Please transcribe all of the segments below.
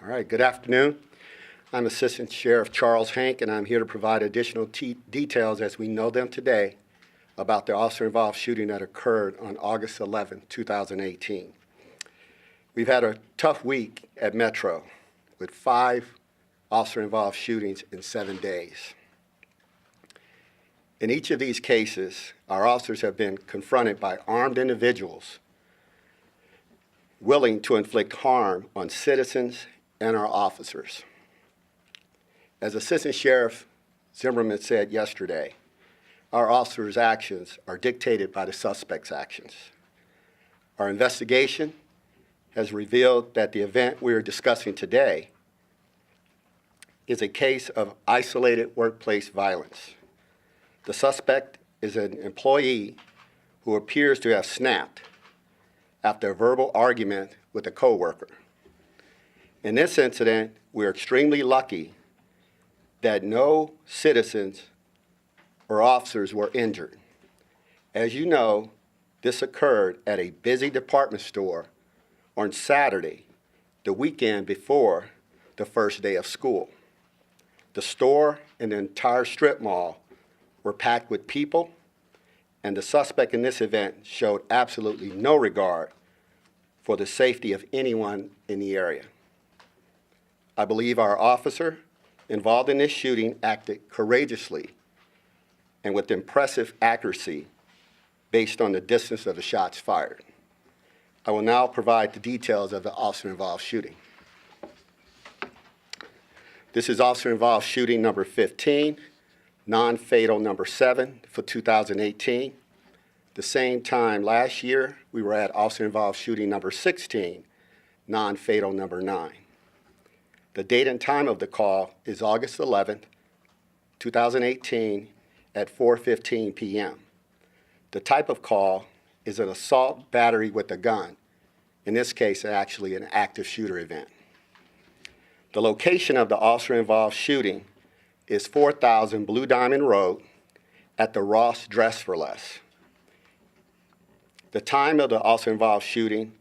All right, good afternoon. I'm Assistant Sheriff Charles Hank, and I'm here to provide additional details as we know them today about the officer-involved shooting that occurred on August 11, 2018. We've had a tough week at Metro with 5 officer-involved shootings in 7 days. In each of these cases, our officers have been confronted by armed individuals willing to inflict harm on citizens and our officers. As Assistant Sheriff Zimmerman said yesterday, our officers' actions are dictated by the suspect's actions. Our investigation has revealed that the event we are discussing today is a case of isolated workplace violence. The suspect is an employee who appears to have snapped after a verbal argument with a coworker. In this incident, we're extremely lucky that no citizens or officers were injured. As you know, this occurred at a busy department store on Saturday, the weekend before the first day of school. The store and the entire strip mall were packed with people, and the suspect in this event showed absolutely no regard for the safety of anyone in the area. I believe our officer involved in this shooting acted courageously and with impressive accuracy based on the distance of the shots fired. I will now provide the details of the officer-involved shooting. This is officer-involved shooting number 15, non-fatal number 7 for 2018. The same time last year, we were at officer-involved shooting number 16, non-fatal number 9. The date and time of the call is August 11th, 2018 at 4:15 p.m. The type of call is an assault battery with a gun. In this case, actually an active shooter event. The location of the officer-involved shooting is 4000 Blue Diamond Road at the Ross Dress for Less. The time of the officer-involved shooting,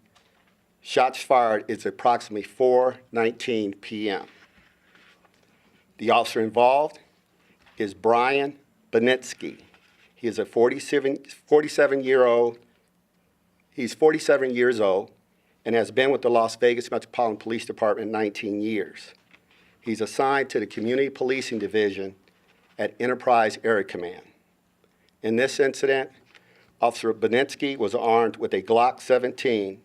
shots fired, is approximately 4:19 p.m. The officer involved is Brian Benitsky. He is a 47-year-old. He's 47 years old and has been with the Las Vegas Metropolitan Police Department 19 years. He's assigned to the Community Policing Division at Enterprise Area Command. In this incident, Officer Benitsky was armed with a Glock 17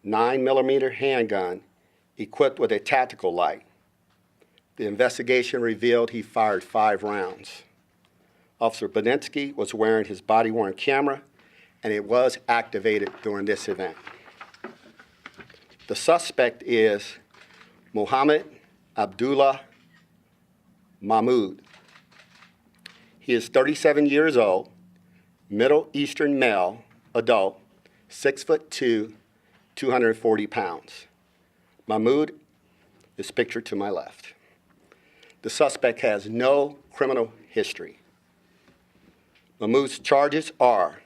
9mm handgun equipped with a tactical light. The investigation revealed he fired 5 rounds. Officer Benitsky was wearing his body-worn camera, and it was activated during this event. The suspect is Mohammed Abdullah Mahmoud. He is 37 years old, Middle Eastern male, adult, 6'2", 240 pounds. Mahmoud is pictured to my left. The suspect has no criminal history. Mahmoud's charges are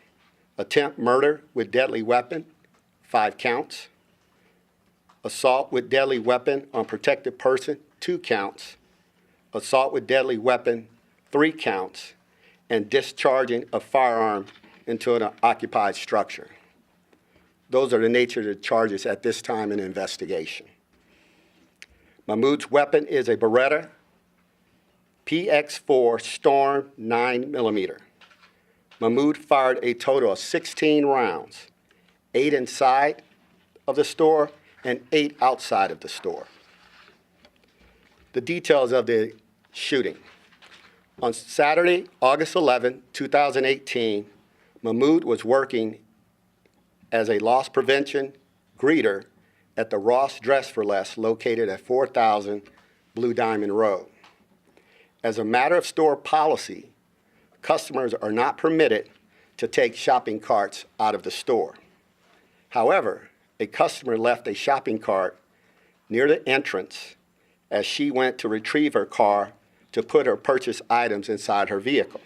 attempt murder with deadly weapon, 5 counts, assault with deadly weapon on protected person, 2 counts, assault with deadly weapon, 3 counts, and discharging a firearm into an occupied structure. Those are the nature of the charges at this time in the investigation. Mahmoud's weapon is a Beretta PX4 Storm 9mm. Mahmoud fired a total of 16 rounds, 8 inside of the store and 8 outside of the store. The details of the shooting. On Saturday, August 11, 2018, Mahmoud was working as a loss prevention greeter at the Ross Dress for Less located at 4000 Blue Diamond Road. As a matter of store policy, customers are not permitted to take shopping carts out of the store. However, a customer left a shopping cart near the entrance as she went to retrieve her car to put her purchased items inside her vehicle.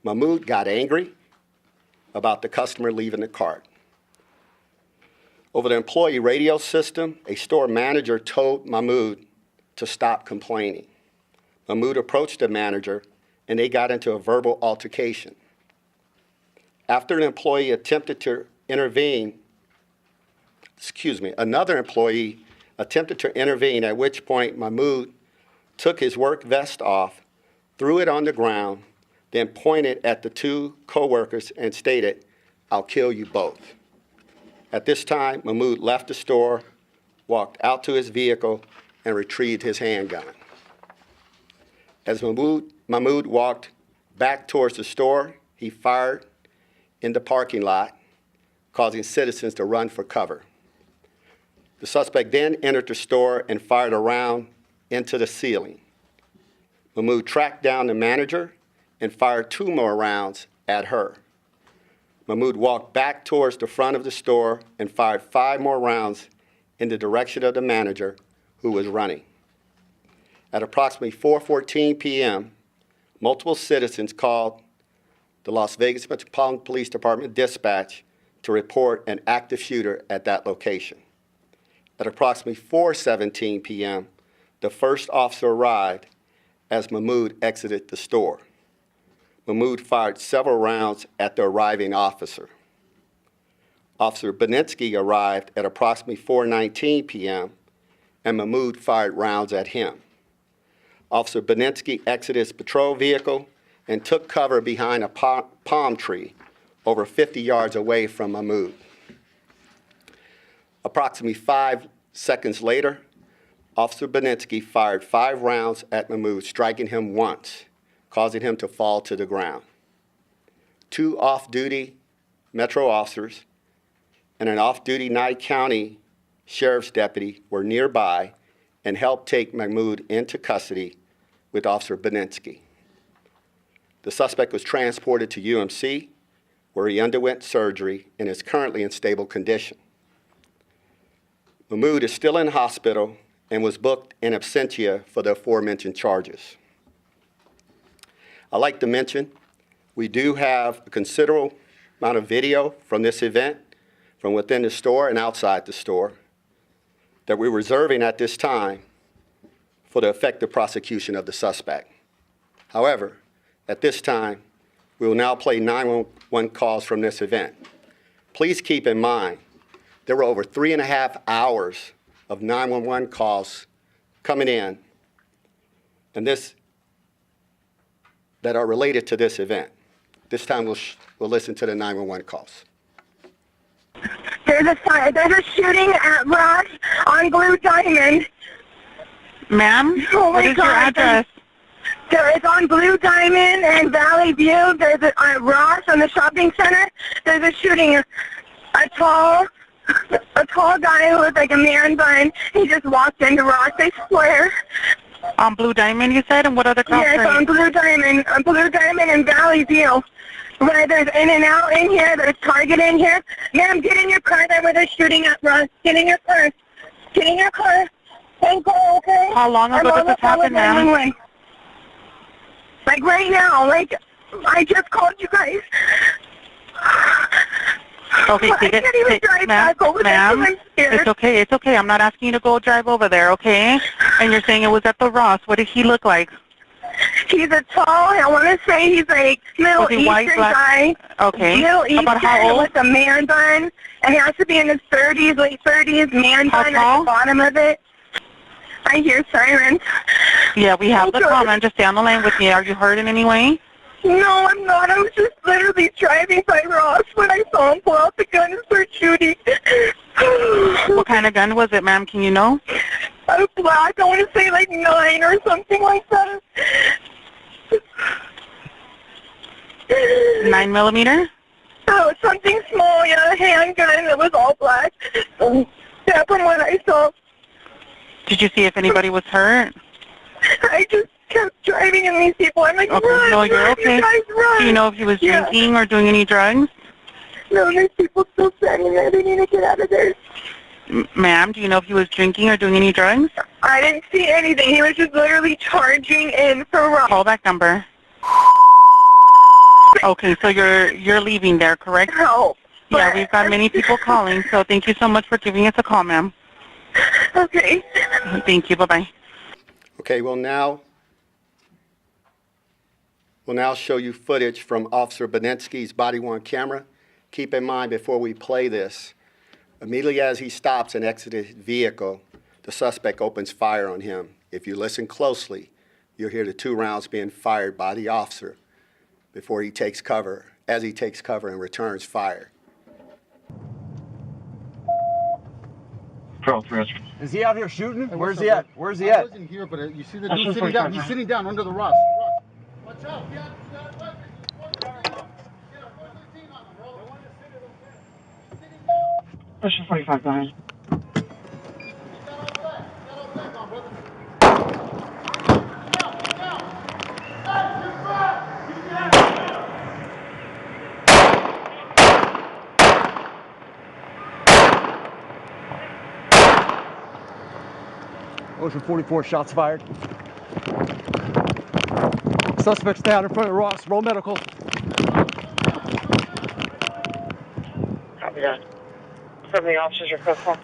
Mahmoud got angry about the customer leaving the cart. Over the employee radio system, a store manager told Mahmoud to stop complaining. Mahmoud approached the manager, and they got into a verbal altercation. After an employee attempted to intervene, another employee attempted to intervene, at which point Mahmoud took his work vest off, threw it on the ground, then pointed at the two coworkers and stated, "I'll kill you both." At this time, Mahmoud left the store, walked out to his vehicle, and retrieved his handgun. As Mahmoud walked back towards the store, he fired in the parking lot, causing citizens to run for cover. The suspect then entered the store and fired a round into the ceiling. Mahmoud tracked down the manager and fired 2 more rounds at her. Mahmoud walked back towards the front of the store and fired 5 more rounds in the direction of the manager, who was running. At approximately 4:14 p.m., multiple citizens called the Las Vegas Metropolitan Police Department dispatch to report an active shooter at that location. At approximately 4:17 p.m., the first officer arrived as Mahmoud exited the store. Mahmoud fired several rounds at the arriving officer. Officer Benitsky arrived at approximately 4:19 p.m., and Mahmoud fired rounds at him. Officer Benitsky exited his patrol vehicle and took cover behind a palm tree over 50 yards away from Mahmoud. Approximately 5 seconds later, Officer Benitsky fired 5 rounds at Mahmoud, striking him once, causing him to fall to the ground. 2 off-duty Metro officers and an off-duty Nye County Sheriff's deputy were nearby and helped take Mahmoud into custody with Officer Benitsky. The suspect was transported to UMC, where he underwent surgery and is currently in stable condition. Mahmoud is still in hospital and was booked in absentia for the aforementioned charges. I'd like to mention we do have a considerable amount of video from this event, from within the store and outside the store, that we're reserving at this time for the effective prosecution of the suspect. However, at this time, we will now play 911 calls from this event. Please keep in mind, there were over 3.5 hours of 911 calls coming in, and that are related to this event. This time we'll listen to the 911 calls. There's a shooting at Ross on Blue Diamond. Ma'am, what is your address? There is on Blue Diamond and Valley View. There's at Ross on the shopping center. There's a shooting. A tall guy who was like a man bun. He just walked into Ross, I swear. On Blue Diamond, you said, and what other cross? Yes, on Blue Diamond and Valley View. Where there's In-N-Out in here, there's Target in here. Ma'am, get in your car there where they're shooting at Ross. Get in your car. Get in your car. Thank you, okay? How long ago did this happen, ma'am? Like right now, like I just called you guys. Okay, I can't even drive back over there because I'm scared. It's okay. I'm not asking you to go drive over there, okay? And you're saying it was at the Ross. What did he look like? He's a tall, I want to say he's like Middle Eastern guy. Okay. Middle Eastern. About how old? With a man bun. And he has to be in his 30s, late 30s, man bun at the bottom of it. I hear sirens. Yeah, we have the comment. Just stay on the lane with me. Are you hurt in any way? No, I'm not. I was just literally driving by Ross when I saw him pull out the gun and start shooting. What kind of gun was it, ma'am? Can you know? A black. I want to say like 9 or something like that. 9mm? Oh, something small, yeah, a handgun. It was all black. Yeah, from what I saw. Did you see if anybody was hurt? I just kept driving and these people, I'm like, okay. Run, no, you're run, okay. You guys, run. Do you know if he was drinking or doing any drugs? No, there's people still standing there. They need to get out of there. Ma'am, do you know if he was drinking or doing any drugs? I didn't see anything. He was just literally charging in for Ross. Call that number. Okay, so you're leaving there, correct? Help. Yeah, we've got many people calling, so thank you so much for giving us a call, ma'am. Okay. Thank you. Bye-bye. Okay, we'll now show you footage from Officer Benetsky's body-worn camera. Keep in mind before we play this, immediately as he stops and exits his vehicle, the suspect opens fire on him. If you listen closely, you'll hear the 2 rounds being fired by the officer before he takes cover, as he takes cover and returns fire. Is he out here shooting? Where's he at? Where's he at? I wasn't here, but you see the dude sitting down. He's sitting down under the rust. Watch out. Pushing 45 behind. Ocean 44, shots fired. Suspect's down in front of Ross. Roll medical. Copy that. Some of the officers are close.